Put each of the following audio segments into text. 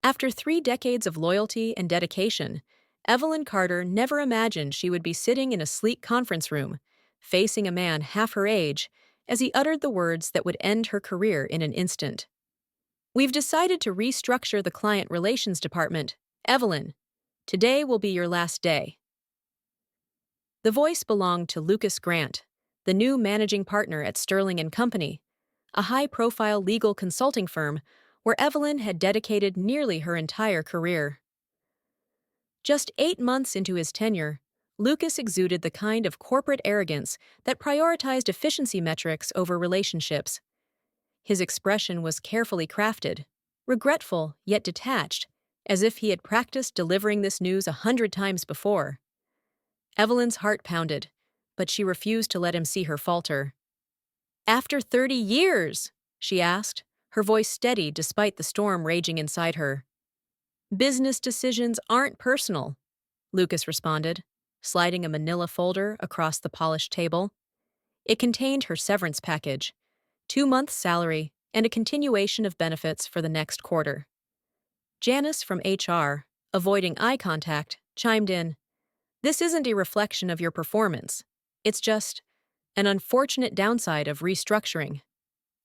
After 3 decades of loyalty and dedication, Evelyn Carter never imagined she would be sitting in a sleek conference room, facing a man half her age, as he uttered the words that would end her career in an instant. "We've decided to restructure the client relations department. Evelyn, today will be your last day." The voice belonged to Lucas Grant, the new managing partner at Sterling and Company, a high-profile legal consulting firm where Evelyn had dedicated nearly her entire career. Just 8 months into his tenure, Lucas exuded the kind of corporate arrogance that prioritized efficiency metrics over relationships. His expression was carefully crafted, regretful yet detached, as if he had practiced delivering this news 100 times before. Evelyn's heart pounded, but she refused to let him see her falter. "After 30 years?" she asked, her voice steady despite the storm raging inside her. "Business decisions aren't personal," Lucas responded, sliding a manila folder across the polished table. It contained her severance package, 2 months' salary, and a continuation of benefits for the next quarter. Janice from HR, avoiding eye contact, chimed in, "This isn't a reflection of your performance. It's just an unfortunate downside of restructuring."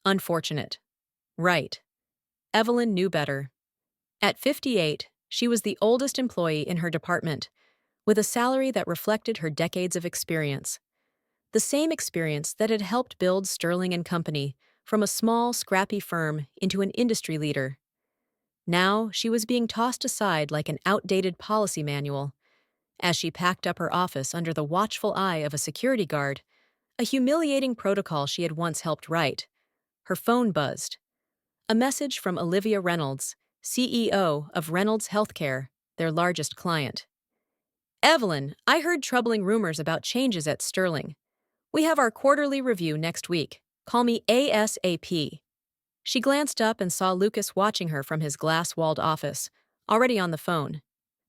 Unfortunate. Right. Evelyn knew better. At 58, she was the oldest employee in her department, with a salary that reflected her decades of experience. The same experience that had helped build Sterling and Company from a small, scrappy firm into an industry leader. Now she was being tossed aside like an outdated policy manual. As she packed up her office under the watchful eye of a security guard, a humiliating protocol she had once helped write, her phone buzzed. A message from Olivia Reynolds, CEO of Reynolds Healthcare, their largest client. "Evelyn, I heard troubling rumors about changes at Sterling. We have our quarterly review next week. Call me ASAP." She glanced up and saw Lucas watching her from his glass-walled office, already on the phone.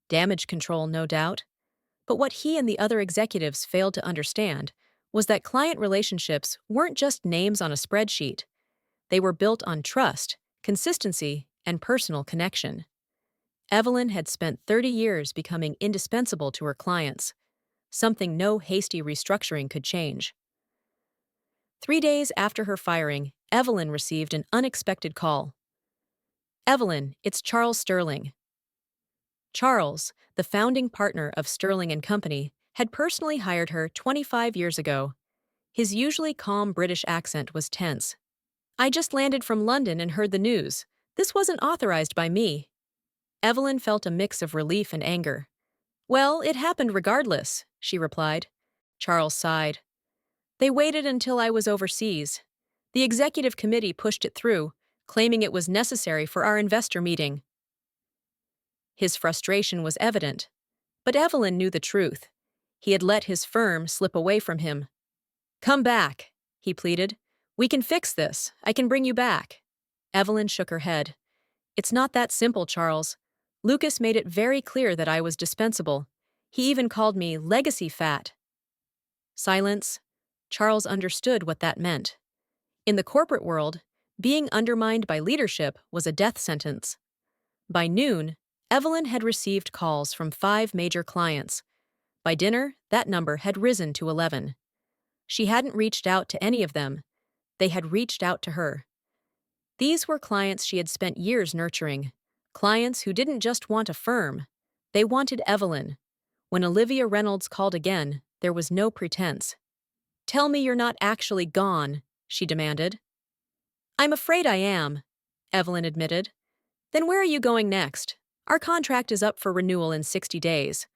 Damage control, no doubt. But what he and the other executives failed to understand was that client relationships weren't just names on a spreadsheet. They were built on trust, consistency, and personal connection. Evelyn had spent 30 years becoming indispensable to her clients, something no hasty restructuring could change. 3 days after her firing, Evelyn received an unexpected call. "Evelyn, it's Charles Sterling." Charles, the founding partner of Sterling and Company, had personally hired her 25 years ago. His usually calm British accent was tense. "I just landed from London and heard the news. This wasn't authorized by me." Evelyn felt a mix of relief and anger. "Well, it happened regardless," she replied. Charles sighed. "They waited until I was overseas. The executive committee pushed it through, claiming it was necessary for our investor meeting." His frustration was evident, but Evelyn knew the truth. He had let his firm slip away from him. "Come back," he pleaded. "We can fix this. I can bring you back." Evelyn shook her head. "It's not that simple, Charles. Lucas made it very clear that I was dispensable. He even called me legacy fat." Silence. Charles understood what that meant. In the corporate world, being undermined by leadership was a death sentence. By noon, Evelyn had received calls from 5 major clients. By dinner, that number had risen to 11. She hadn't reached out to any of them. They had reached out to her. These were clients she had spent years nurturing, clients who didn't just want a firm. They wanted Evelyn. When Olivia Reynolds called again, there was no pretense. "Tell me you're not actually gone," she demanded. "I'm afraid I am," Evelyn admitted. "Then where are you going next? Our contract is up for renewal in 60 days.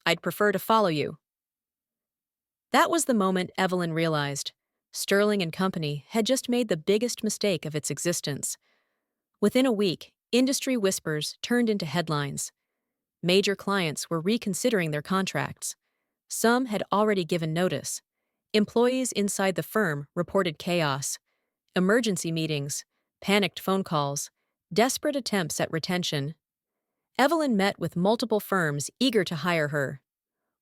I'd prefer to follow you." That was the moment Evelyn realized Sterling and Company had just made the biggest mistake of its existence. Within a week, industry whispers turned into headlines. Major clients were reconsidering their contracts. Some had already given notice. Employees inside the firm reported chaos. Emergency meetings, panicked phone calls, desperate attempts at retention. Evelyn met with multiple firms eager to hire her.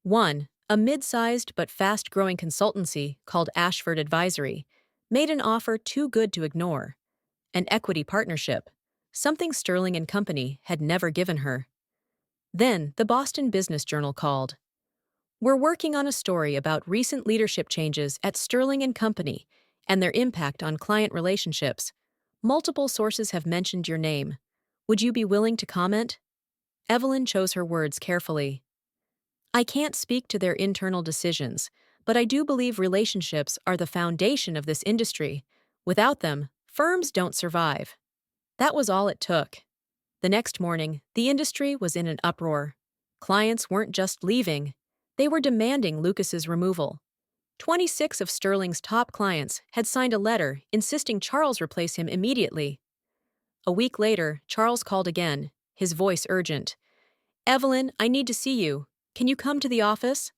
One, a mid-sized but fast-growing consultancy called Ashford Advisory, made an offer too good to ignore. An equity partnership, something Sterling and Company had never given her. Then, the Boston Business Journal called. "We're working on a story about recent leadership changes at Sterling and Company and their impact on client relationships. Multiple sources have mentioned your name. Would you be willing to comment?" Evelyn chose her words carefully. "I can't speak to their internal decisions, but I do believe relationships are the foundation of this industry. Without them, firms don't survive." That was all it took. The next morning, the industry was in an uproar. Clients weren't just leaving, they were demanding Lucas's removal. 26 of Sterling's top clients had signed a letter insisting Charles replace him immediately. A week later, Charles called again, his voice urgent. "Evelyn, I need to see you. Can you come to the office?"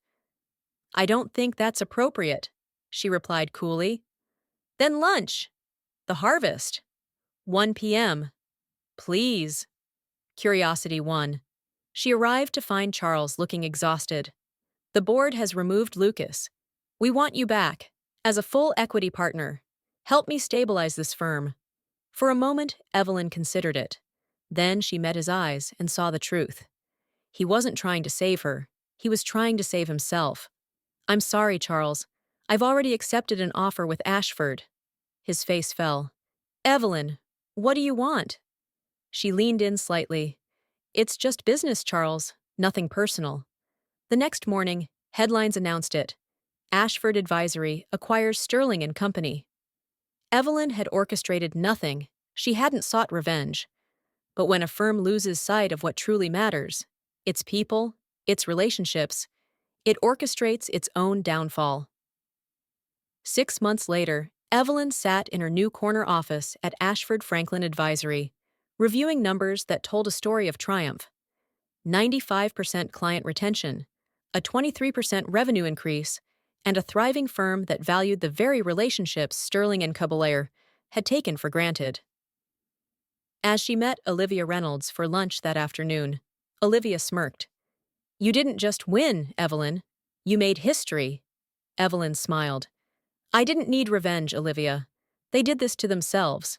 "I don't think that's appropriate," she replied coolly. "Then lunch. The Harvest. 1 p.m. Please." Curiosity won. She arrived to find Charles looking exhausted. "The board has removed Lucas. We want you back, as a full equity partner. Help me stabilize this firm." For a moment, Evelyn considered it. Then she met his eyes and saw the truth. He wasn't trying to save her. He was trying to save himself. "I'm sorry, Charles. I've already accepted an offer with Ashford." His face fell. "Evelyn, what do you want?" She leaned in slightly. "It's just business, Charles. Nothing personal." The next morning, headlines announced it. Ashford Advisory acquires Sterling and Company. Evelyn had orchestrated nothing. She hadn't sought revenge. But when a firm loses sight of what truly matters, its people, its relationships, it orchestrates its own downfall. 6 months later, Evelyn sat in her new corner office at Ashford Franklin Advisory, reviewing numbers that told a story of triumph. 95% client retention, a 23% revenue increase, and a thriving firm that valued the very relationships Sterling and Caballero had taken for granted. As she met Olivia Reynolds for lunch that afternoon, Olivia smirked. "You didn't just win, Evelyn. You made history." Evelyn smiled. "I didn't need revenge, Olivia. They did this to themselves.